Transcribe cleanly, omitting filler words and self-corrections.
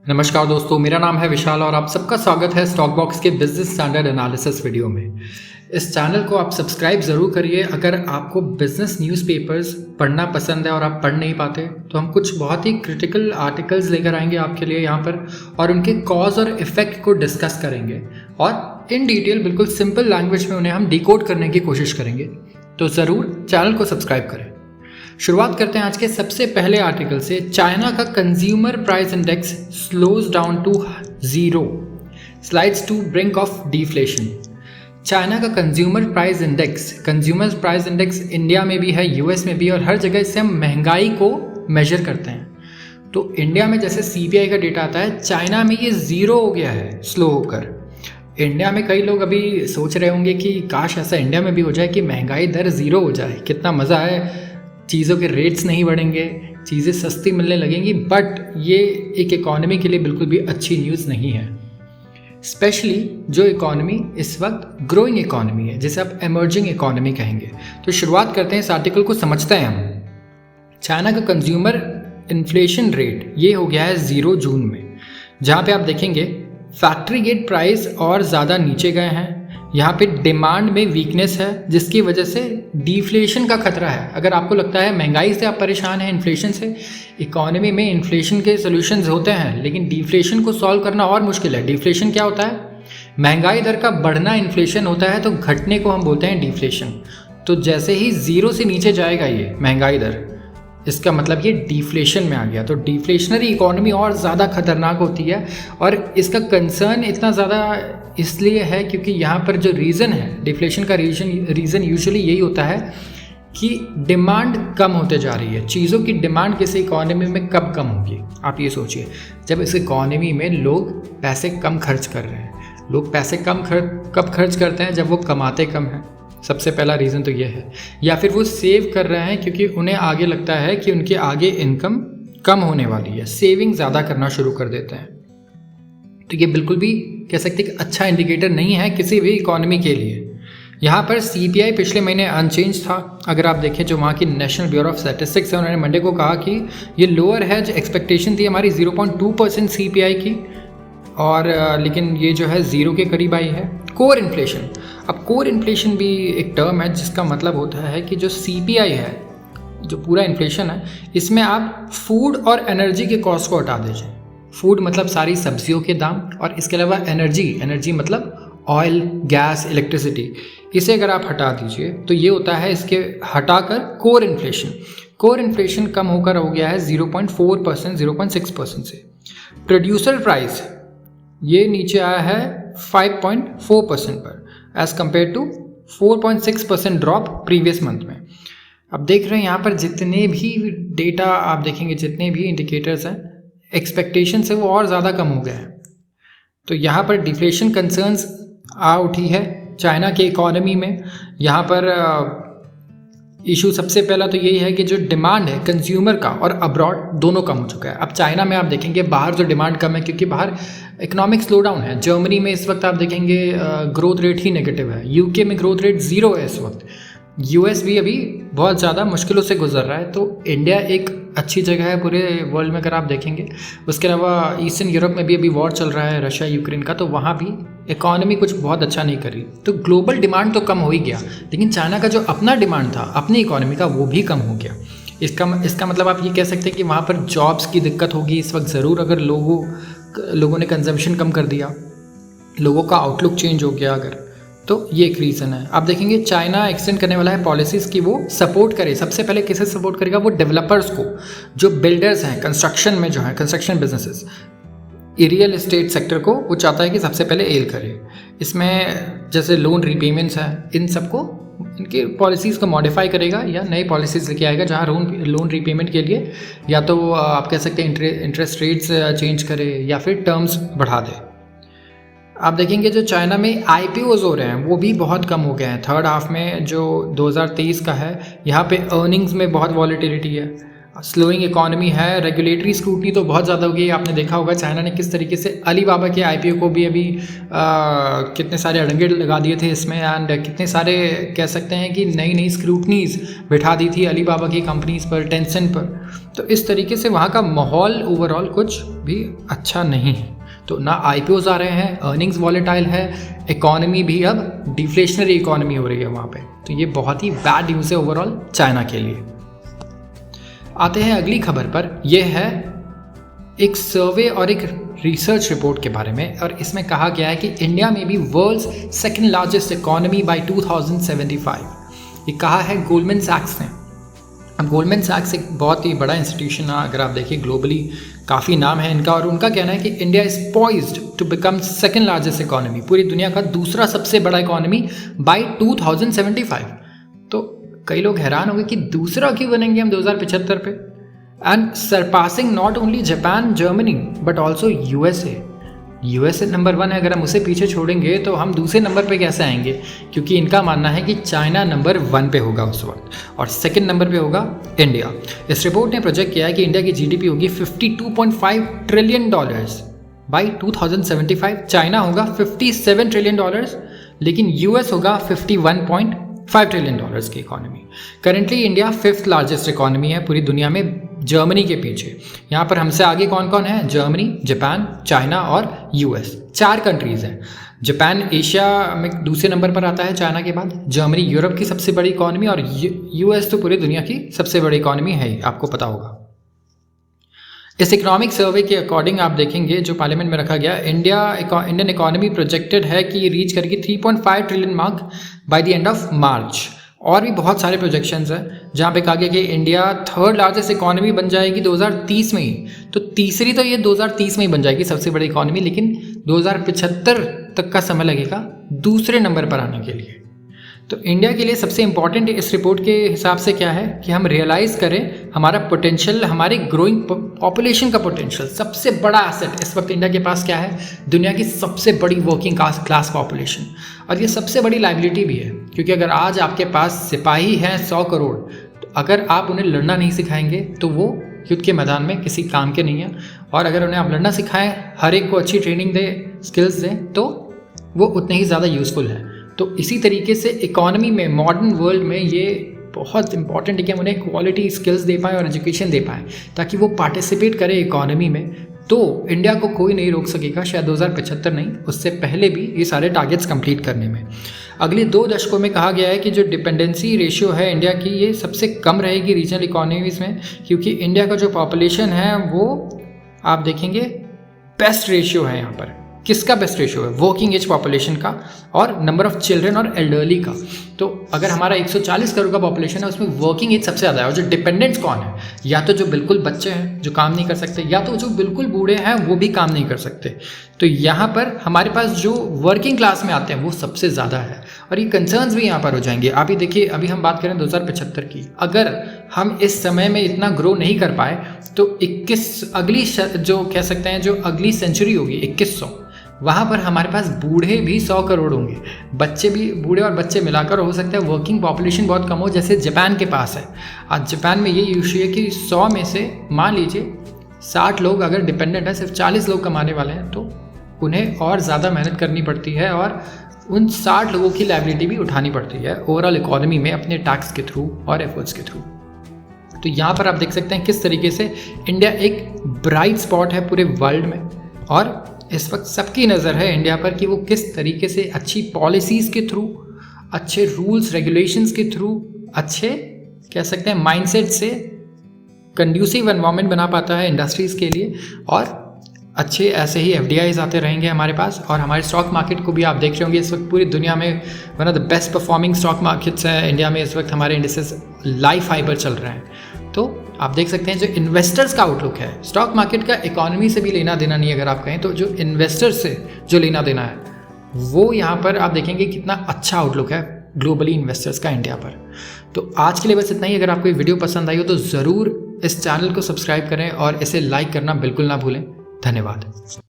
नमस्कार दोस्तों, मेरा नाम है विशाल और आप सबका स्वागत है स्टॉक बॉक्स के बिजनेस स्टैंडर्ड एनालिसिस वीडियो में। इस चैनल को आप सब्सक्राइब ज़रूर करिए। अगर आपको बिजनेस न्यूज़पेपर्स पढ़ना पसंद है और आप पढ़ नहीं पाते तो हम कुछ बहुत ही क्रिटिकल आर्टिकल्स लेकर आएंगे आपके लिए यहाँ पर और उनके कॉज और इफ़ेक्ट को डिस्कस करेंगे और इन डिटेल बिल्कुल सिंपल लैंग्वेज में उन्हें हम डिकोड करने की कोशिश करेंगे। तो ज़रूर चैनल को सब्सक्राइब करें। शुरुआत करते हैं आज के सबसे पहले आर्टिकल से। चाइना का consumer price index slows down to 0, slides to brink of deflation. China का कंज्यूमर प्राइस इंडेक्स इंडिया में भी है, यूएस में भी, और हर जगह इससे हम महंगाई को मेजर करते हैं। तो इंडिया में जैसे सीपीआई का डेटा आता है, चाइना में ये 0 हो गया है स्लो होकर। इंडिया में कई लोग अभी सोच रहे होंगे कि काश ऐसा इंडिया में भी हो जाए कि महंगाई दर 0 हो जाए, कितना मज़ा है, चीज़ों के रेट्स नहीं बढ़ेंगे, चीज़ें सस्ती मिलने लगेंगी। बट ये एक इकॉनमी के लिए बिल्कुल भी अच्छी न्यूज़ नहीं है, स्पेशली जो इकॉनमी इस वक्त ग्रोइंग इकॉनमी है, जिसे आप एमर्जिंग इकॉनमी कहेंगे। तो शुरुआत करते हैं, इस आर्टिकल को समझते हैं हम। चाइना का कंज्यूमर इन्फ्लेशन रेट ये हो गया है 0 जून में, जहाँ पे आप देखेंगे फैक्ट्री गेट प्राइस और ज़्यादा नीचे गए हैं। यहाँ पे डिमांड में वीकनेस है, जिसकी वजह से डिफ्लेशन का खतरा है। अगर आपको लगता है महंगाई से आप परेशान हैं, इन्फ्लेशन से, इकोनॉमी में इन्फ्लेशन के सॉल्यूशंस होते हैं, लेकिन डिफ्लेशन को सॉल्व करना और मुश्किल है। डिफ्लेशन क्या होता है? महंगाई दर का बढ़ना इन्फ्लेशन होता है, तो घटने को हम बोलते हैं डिफ्लेशन। तो जैसे ही 0 से नीचे जाएगा ये महंगाई दर, इसका मतलब ये डिफ्लेशन में आ गया। तो डिफ्लेशनरी इकोनॉमी और ज़्यादा खतरनाक होती है, और इसका कंसर्न इतना ज़्यादा इसलिए है क्योंकि यहाँ पर जो रीज़न है डिफ्लेशन का, रीज़न यूजुअली यही होता है कि डिमांड कम होते जा रही है। चीज़ों की डिमांड किसी इकोनॉमी में कब कम होगी? आप ये सोचिए, जब इस इकोनॉमी में लोग पैसे कम खर्च कर रहे हैं। लोग पैसे कब खर्च करते हैं? जब वो कमाते कम हैं। सबसे पहला रीज़न तो ये है। या फिर वो सेव कर रहे हैं क्योंकि उन्हें आगे लगता है कि उनके आगे इनकम कम होने वाली है, सेविंग ज़्यादा करना शुरू कर देते हैं। तो ये बिल्कुल भी कह सकते हैं कि अच्छा इंडिकेटर नहीं है किसी भी इकोनॉमी के लिए। यहाँ पर सीपीआई पिछले महीने अनचेंज था। अगर आप देखें, जो वहाँ की नेशनल ब्यूरो ऑफ स्टैटिस्टिक्स है, उन्होंने मंडे को कहा कि ये लोअर है, जो एक्सपेक्टेशन थी हमारी 0.2% सीपीआई की, और लेकिन ये जो है 0 के करीब आई है। कोर इन्फ्लेशन, अब कोर इन्फ्लेशन भी एक टर्म है जिसका मतलब होता है कि जो सीपीआई है, जो पूरा इन्फ्लेशन है, इसमें आप फूड और एनर्जी के कॉस्ट को हटा दीजिए। फूड मतलब सारी सब्जियों के दाम, और इसके अलावा एनर्जी मतलब ऑयल, गैस, इलेक्ट्रिसिटी, इसे अगर आप हटा दीजिए तो ये होता है, इसके हटाकर कोर इन्फ्लेशन कम होकर हो गया है 0.4%, 0.6% से। प्रोड्यूसर प्राइस ये नीचे आया है 5.4% पर, as compare to 4.6% drop previous month में। अब देख रहे हैं यहाँ पर जितने भी डेटा आप देखेंगे, जितने भी इंडिकेटर्स हैं, एक्सपेक्टेशन से वो और ज़्यादा कम हो गया है। तो यहाँ पर डिफ्लेशन कंसर्न्स आ उठी है चाइना के इकोनॉमी में। यहाँ पर इशू सबसे पहला तो यही है कि जो डिमांड है कंज्यूमर का और अब्रॉड दोनों कम हो चुका है। अब चाइना में आप देखेंगे बाहर जो डिमांड कम है क्योंकि बाहर इकोनॉमिक स्लो डाउन है। जर्मनी में इस वक्त आप देखेंगे ग्रोथ रेट ही नेगेटिव है, यूके में ग्रोथ रेट 0 है इस वक्त, यूएस भी अभी बहुत ज़्यादा मुश्किलों से गुजर रहा है। तो इंडिया एक अच्छी जगह है पूरे वर्ल्ड में अगर आप देखेंगे। उसके अलावा ईस्टर्न यूरोप में भी अभी वॉर चल रहा है रशिया यूक्रेन का, तो वहाँ भी इकॉनमी कुछ बहुत अच्छा नहीं कर रही। तो ग्लोबल डिमांड तो कम हो ही गया, लेकिन चाइना का जो अपना डिमांड था अपनी इकॉनमी का, वो भी कम हो गया। इसका मतलब आप ये कह सकते हैं कि वहाँ पर जॉब्स की दिक्कत होगी इस वक्त ज़रूर, अगर लोगों ने कंजम्पशन कम कर दिया, लोगों का आउटलुक चेंज हो गया अगर, तो ये एक रीज़न है। आप देखेंगे चाइना एक्सटेंड करने वाला है पॉलिसीज़ की वो सपोर्ट करे। सबसे पहले किसे सपोर्ट करेगा? वो डेवलपर्स को, जो बिल्डर्स हैं, कंस्ट्रक्शन में जो है, construction businesses, real estate sector को वो चाहता है कि सबसे पहले एल करे। इसमें जैसे लोन रीपेमेंट्स हैं, इन सबको, इनकी पॉलिसीज़ को मॉडिफाई करेगा या नई पॉलिसीज़ लेके आएगा, जहाँ लोन रीपेमेंट के लिए या तो आप कह सकते हैं इंटरेस्ट रेट्स चेंज करे या फिर टर्म्स बढ़ा दे। आप देखेंगे जो चाइना में IPOs हो रहे हैं वो भी बहुत कम हो गए हैं। थर्ड हाफ में जो 2023 का है, यहाँ पे अर्निंग्स में बहुत वॉलीटिलिटी है। स्लोइंग इकोनॉमी है, रेगुलेटरी स्क्रूटनी तो बहुत ज़्यादा होगी। आपने देखा होगा चाइना ने किस तरीके से अलीबाबा के आईपीओ को भी अभी कितने सारे अड़ंगे लगा दिए थे इसमें, एंड कितने सारे कह सकते हैं कि नई नई स्क्रूटनीज बिठा दी थी अलीबाबा की कंपनीज पर, टेंसेंट पर। तो इस तरीके से वहाँ का माहौल ओवरऑल कुछ भी अच्छा नहीं है। तो ना आईपीओज आ रहे हैं, अर्निंग्स वॉलेटाइल है, इकोनॉमी भी अब डिफ्लेशनरी इकोनॉमी हो रही है वहाँ पे। तो ये बहुत ही बैड न्यूज़ है ओवरऑल चाइना के लिए। आते हैं अगली खबर पर। यह है एक सर्वे और एक रिसर्च रिपोर्ट के बारे में, और इसमें कहा गया है कि इंडिया में भी world's second largest economy by 2075। ये कहा है गोल्डमैन सैक्स ने। अब गोल्डमैन सैक्स एक बहुत ही बड़ा इंस्टीट्यूशन है, अगर आप देखिए ग्लोबली काफ़ी नाम है इनका, और उनका कहना है कि India is poised to become second largest economy, पूरी दुनिया का दूसरा सबसे बड़ा इकोनॉमी बाय 2075। तो कई लोग हैरान हो गए कि दूसरा क्यों बनेंगे हम 2075 पे, and surpassing not only Japan, Germany but also USA number 1 है। अगर हम उसे पीछे छोड़ेंगे तो हम दूसरे नंबर पे कैसे आएंगे, क्योंकि इनका मानना है कि चाइना नंबर 1 पे होगा उस वक्त और सेकंड नंबर पे होगा इंडिया। इस रिपोर्ट ने प्रोजेक्ट किया है कि इंडिया की जीडीपी होगी $52.5 ट्रिलियन बाय 2075, चाइना होगा $57 ट्रिलियन, लेकिन यूएस होगा $51.5 ट्रिलियन की economy. Currently India 5th largest economy है पूरी दुनिया में, जर्मनी के पीछे। यहाँ पर हमसे आगे कौन कौन है? जर्मनी, जापान, चाइना और यूएस, 4 कंट्रीज़ हैं। जापान एशिया में दूसरे नंबर पर आता है चाइना के बाद, जर्मनी यूरोप की सबसे बड़ी इकोनॉमी, और यूएस तो पूरी दुनिया की सबसे बड़ी इकोनॉमी है ही, आपको पता होगा। इस इकोनॉमिक सर्वे के अकॉर्डिंग आप देखेंगे जो पार्लियामेंट में रखा गया, इंडियन इकोनॉमी प्रोजेक्टेड है कि रीच करेगी 3.5 trillion mark by the end of March. और भी बहुत सारे प्रोजेक्शंस हैं जहाँ पे कहा गया कि इंडिया 3rd लार्जेस्ट इकोनॉमी बन जाएगी 2030 में ही। तो तीसरी तो ये 2030 में ही बन जाएगी सबसे बड़ी इकोनॉमी, लेकिन 2075 तक का समय लगेगा दूसरे नंबर पर आने के लिए। तो इंडिया के लिए सबसे इम्पॉर्टेंट इस रिपोर्ट के हिसाब से क्या है कि हम रियलाइज़ करें हमारा पोटेंशियल, हमारी ग्रोइंग पॉपुलेशन का पोटेंशियल। सबसे बड़ा एसेट इस वक्त इंडिया के पास क्या है? दुनिया की सबसे बड़ी वर्किंग क्लास पॉपुलेशन, और ये सबसे बड़ी लाइबिलिटी भी है, क्योंकि अगर आज आपके पास सिपाही हैं 100 करोड़, तो अगर आप उन्हें लड़ना नहीं सिखाएंगे तो वो युद्ध के मैदान में किसी काम के नहीं है। और अगर उन्हें आप लड़ना सिखाएं, हर एक को अच्छी ट्रेनिंग दें, स्किल्स दें, तो वो उतने ही ज़्यादा यूज़फुल है। तो इसी तरीके से इकोनॉमी में, मॉडर्न वर्ल्ड में ये बहुत इंपॉर्टेंट है कि हम उन्हें क्वालिटी स्किल्स दे पाएँ और एजुकेशन दे पाएँ, ताकि वो पार्टिसिपेट करें इकोनॉमी में। तो इंडिया को कोई नहीं रोक सकेगा, शायद 2075 नहीं, उससे पहले भी ये सारे टारगेट्स कंप्लीट करने में। अगले 2 दशकों में कहा गया है कि जो डिपेंडेंसी रेशियो है इंडिया की, ये सबसे कम रहेगी रीजनल इकोनॉमीज़ में, क्योंकि इंडिया का जो पॉपुलेशन है वो आप देखेंगे बेस्ट रेशियो है यहाँ पर। किसका बेस्ट रेशियो है? वर्किंग एज पॉपुलेशन का और नंबर ऑफ चिल्ड्रन और एल्डरली का। तो अगर हमारा 140 करोड़ का पॉपुलेशन है, उसमें वर्किंग एज सबसे ज़्यादा है। और जो डिपेंडेंट्स कौन है? या तो जो बिल्कुल बच्चे हैं जो काम नहीं कर सकते, या तो जो बिल्कुल बूढ़े हैं वो भी काम नहीं कर सकते। तो यहाँ पर हमारे पास जो वर्किंग क्लास में आते हैं वो सबसे ज़्यादा है, और ये कंसर्न्स भी यहाँ पर हो जाएंगे। आप ही देखिए, अभी हम बात करें 2075 की, अगर हम इस समय में इतना ग्रो नहीं कर पाए तो 21 अगली जो कह सकते हैं जो अगली सेंचुरी होगी 2100, वहाँ पर हमारे पास बूढ़े भी 100 करोड़ होंगे, बच्चे भी, बूढ़े और बच्चे मिलाकर हो सकता है वर्किंग पॉपुलेशन बहुत कम हो, जैसे जापान के पास है। आज जापान में ये इशू है कि 100 में से मान लीजिए 60 लोग अगर डिपेंडेंट है, सिर्फ 40 लोग कमाने वाले हैं, तो उन्हें और ज़्यादा मेहनत करनी पड़ती है और उन 60 लोगों की लायबिलिटी भी उठानी पड़ती है ओवरऑल इकोनॉमी में अपने टैक्स के थ्रू और एफर्ट्स के थ्रू। तो यहाँ पर आप देख सकते हैं किस तरीके से इंडिया एक ब्राइट स्पॉट है पूरे वर्ल्ड में, और इस वक्त सबकी नज़र है इंडिया पर कि वो किस तरीके से अच्छी पॉलिसीज़ के थ्रू, अच्छे रूल्स रेगुलेशंस के थ्रू, अच्छे कह सकते हैं माइंडसेट से कंड्यूसिव एनवायरनमेंट बना पाता है इंडस्ट्रीज़ के लिए, और अच्छे ऐसे ही FDIs आते रहेंगे हमारे पास। और हमारे स्टॉक मार्केट को भी आप देख रहे होंगे, इस वक्त पूरी दुनिया में one of the best performing stock markets है। इंडिया में इस वक्त हमारे इंडिसेस लाइफ हाई पर चल रहे हैं। तो आप देख सकते हैं जो इन्वेस्टर्स का आउटलुक है, स्टॉक मार्केट का इकोनॉमी से भी लेना देना नहीं, अगर आप कहें तो जो इन्वेस्टर्स से जो लेना देना है वो यहाँ पर आप देखेंगे कितना अच्छा आउटलुक है ग्लोबली इन्वेस्टर्स का इंडिया पर। तो आज के लिए बस इतना ही। अगर आपको ये वीडियो पसंद आई हो तो ज़रूर इस चैनल को सब्सक्राइब करें और इसे लाइक करना बिल्कुल ना भूलें। धन्यवाद।